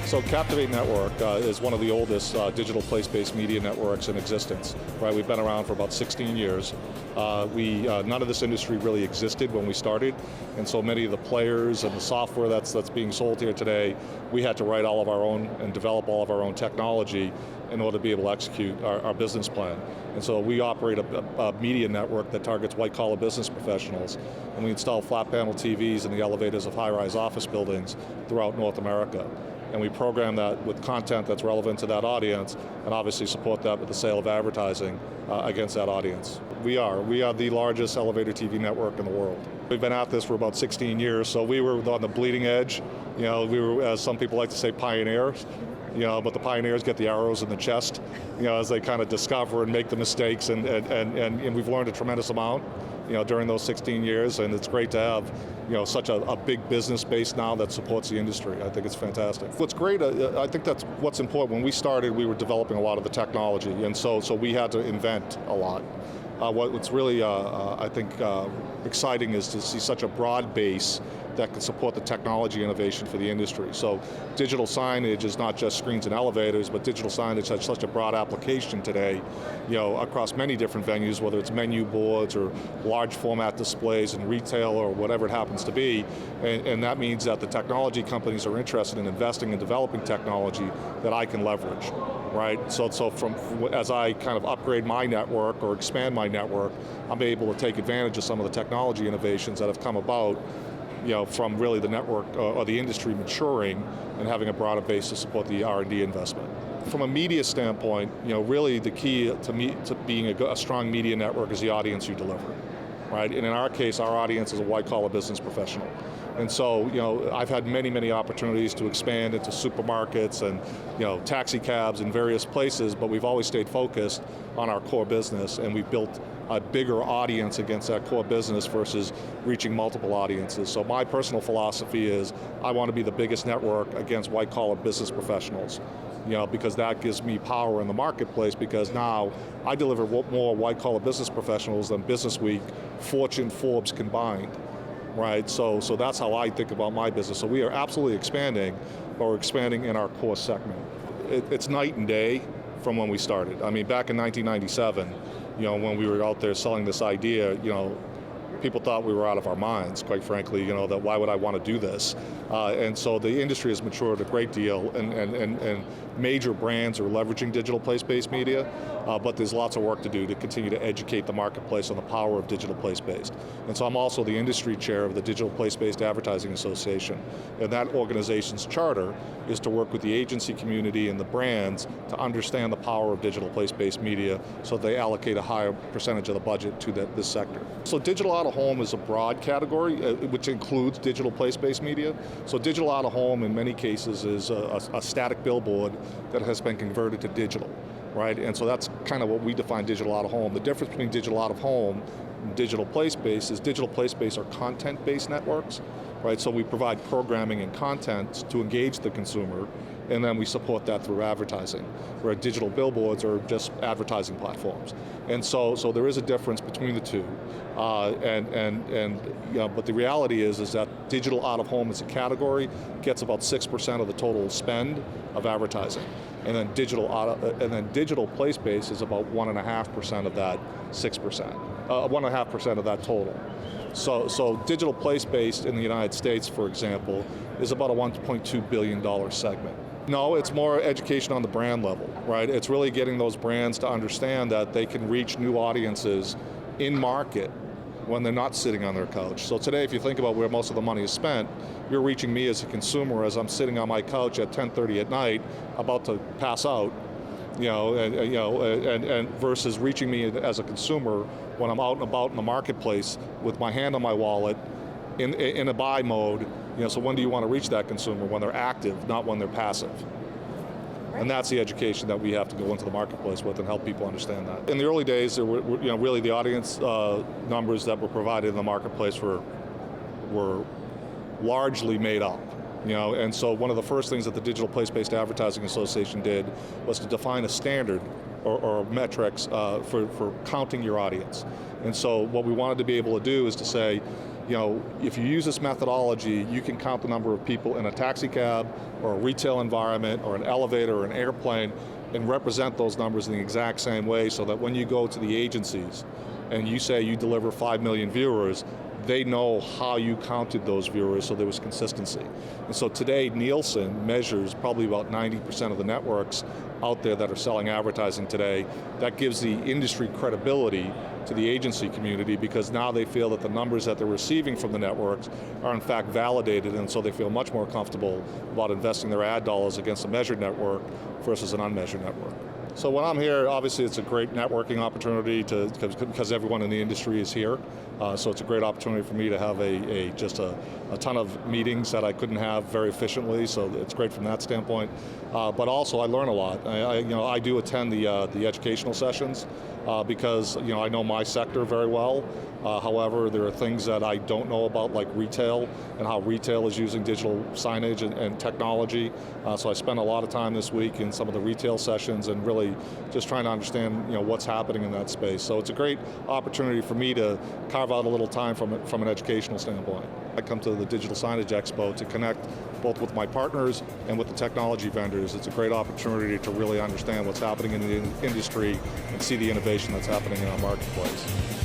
So Captivate Network is one of the oldest digital place-based media networks in existence. Right, we've been around for about 16 years. None of this industry really existed when we started, and so many of the players and the software that's being sold here today, we had to write all of our own and develop all of our own technology in order to be able to execute our business plan. And so we operate a media network that targets white-collar business professionals, and we install flat panel TVs in the elevators of high-rise office buildings throughout North America. And we program that with content that's relevant to that audience, and obviously support that with the sale of advertising against that audience. We are the largest elevator TV network in the world. We've been at this for about 16 years, so we were on the bleeding edge. We were, as some people like to say, pioneers. But the pioneers get the arrows in the chest, as they kind of discover and make the mistakes, and we've learned a tremendous amount, during those 16 years, and it's great to have, such a big business base now that supports the industry. I think it's fantastic. What's great, I think that's what's important. When we started, we were developing a lot of the technology, and so we had to invent a lot. What's really, I think, exciting is to see such a broad base that can support the technology innovation for the industry. So digital signage is not just screens and elevators, but digital signage has such a broad application today, across many different venues, whether it's menu boards or large format displays in retail or whatever it happens to be. And that means that the technology companies are interested in investing in developing technology that I can leverage, right? So as I kind of upgrade my network or expand my network, I'm able to take advantage of some of the technology innovations that have come about from really the network or the industry maturing and having a broader base to support the R&D investment. From a media standpoint, really the key to being a strong media network is the audience you deliver, right? And in our case, our audience is a white-collar business professional. And so, I've had many opportunities to expand into supermarkets and, taxi cabs in various places, but we've always stayed focused on our core business, and we've built a bigger audience against that core business versus reaching multiple audiences. So my personal philosophy is I want to be the biggest network against white-collar business professionals, because that gives me power in the marketplace, because now I deliver more white-collar business professionals than Business Week, Fortune, Forbes combined. Right, so that's how I think about my business. So we are absolutely expanding, but we're expanding in our core segment. It's night and day from when we started. I mean, back in 1997, when we were out there selling this idea, people thought we were out of our minds, quite frankly, that why would I want to do this? And so the industry has matured a great deal, and major brands are leveraging digital place-based media, but there's lots of work to do to continue to educate the marketplace on the power of digital place-based. And so I'm also the industry chair of the Digital Place-Based Advertising Association, and that organization's charter is to work with the agency community and the brands to understand the power of digital place-based media so they allocate a higher percentage of the budget to this sector. So digital out-of-home is a broad category, which includes digital place-based media. So digital out-of-home in many cases is a static billboard that has been converted to digital, right? And so that's kind of what we define digital out-of-home. The difference between digital out-of-home and digital place-based is digital place-based are content-based networks, right? So we provide programming and content to engage the consumer, and then we support that through advertising, where digital billboards are just advertising platforms. And so there is a difference between the two. But the reality is that digital out-of-home as a category gets about 6% of the total spend of advertising. And then digital place-based is about 1.5% of that 6%, 1.5% of that total. So digital place-based in the United States, for example, is about a $1.2 billion segment. No, it's more education on the brand level, right? It's really getting those brands to understand that they can reach new audiences in market when they're not sitting on their couch. So today, if you think about where most of the money is spent, you're reaching me as a consumer as I'm sitting on my couch at 10:30 at night, about to pass out, and versus reaching me as a consumer when I'm out and about in the marketplace with my hand on my wallet, in a buy mode. So when do you want to reach that consumer? When they're active, not when they're passive. And that's the education that we have to go into the marketplace with and help people understand that. In the early days, there were, really the audience numbers that were provided in the marketplace were largely made up. And so one of the first things that the Digital Place-Based Advertising Association did was to define a standard or metrics for counting your audience. And so what we wanted to be able to do is to say, if you use this methodology, you can count the number of people in a taxi cab or a retail environment or an elevator or an airplane and represent those numbers in the exact same way so that when you go to the agencies and you say you deliver 5 million viewers, they know how you counted those viewers, so there was consistency. And so today, Nielsen measures probably about 90% of the networks out there that are selling advertising today. That gives the industry credibility to the agency community because now they feel that the numbers that they're receiving from the networks are in fact validated, and so they feel much more comfortable about investing their ad dollars against a measured network versus an unmeasured network. So when I'm here, obviously it's a great networking opportunity because everyone in the industry is here. So it's a great opportunity for me to have just a ton of meetings that I couldn't have very efficiently, so it's great from that standpoint. But also I learn a lot. I do attend the educational sessions because I know my sector very well. However, there are things that I don't know about, like retail and how retail is using digital signage and technology. So I spent a lot of time this week in some of the retail sessions and really just trying to understand what's happening in that space. So it's a great opportunity for me to carve out a little time from an educational standpoint. I come to the Digital Signage Expo to connect both with my partners and with the technology vendors. It's a great opportunity to really understand what's happening in the industry and see the innovation that's happening in our marketplace.